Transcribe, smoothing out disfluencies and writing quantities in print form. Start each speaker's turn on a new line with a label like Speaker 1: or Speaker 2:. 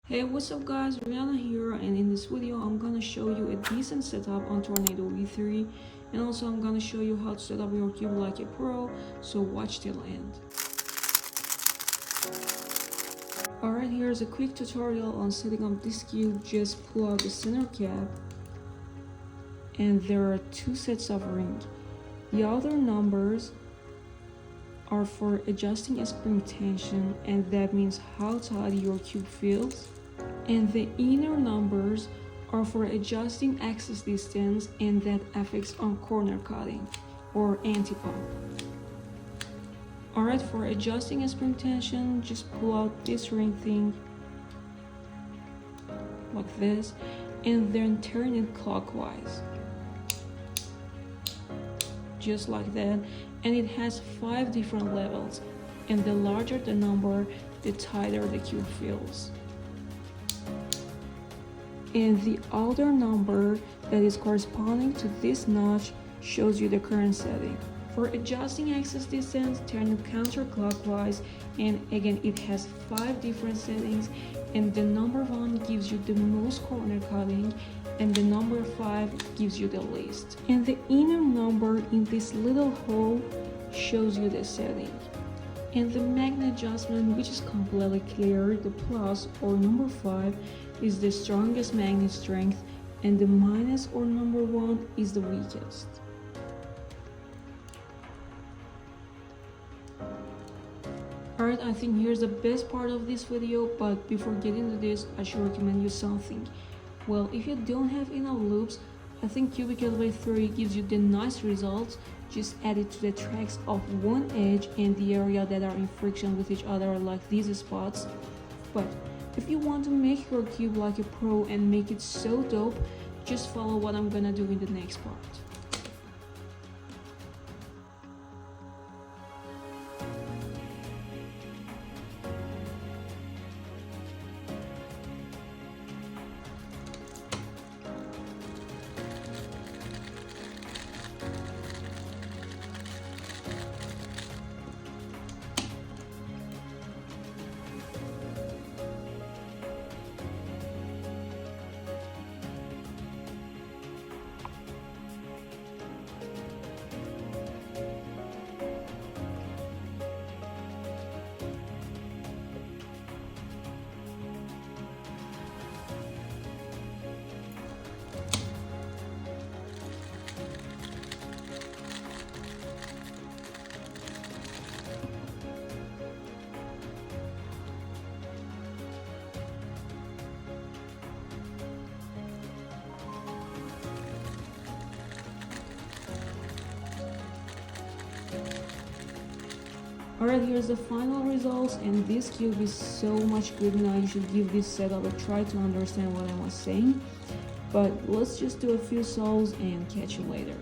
Speaker 1: Hey, what's up guys, Rihanna here, and in this video I'm gonna show you a decent setup on Tornado V3, and also I'm gonna show you how to set up your cube like a pro, so watch till end. Alright, here's a quick tutorial on setting up this cube. Just pull out the center cap, and there are two sets of rings. The outer numbers are for adjusting a spring tension, and that means how tight your cube feels. And the inner numbers are for adjusting axis distance, and that affects on corner cutting or anti-pop. Alright, for adjusting a spring tension, just pull out this ring thing like this, and then turn it clockwise. Just like that, and it has 5 different levels, and the larger the number, the tighter the cube feels. And the outer number that is corresponding to this notch shows you the current setting. For adjusting axis distance, turn it counterclockwise, and again it has 5 different settings, and the number 1 gives you the most corner cutting, and the number 5 gives you the least. And the inner number in this little hole shows you the setting. And the magnet adjustment, which is completely clear, the plus or number 5 is the strongest magnet strength, and the minus or number 1 is the weakest. Alright, I think here's the best part of this video, but before getting to this, I should recommend you something. Well, if you don't have enough loops, I think Cubic Elevate 3 gives you the nice results. Just add it to the tracks of one edge and the area that are in friction with each other, like these spots. But if you want to make your cube like a pro and make it so dope, just follow what I'm gonna do in the next part. Alright, here's the final results, and this cube is so much good now. You should give this setup a try to understand what I was saying. But let's just do a few solves and catch you later.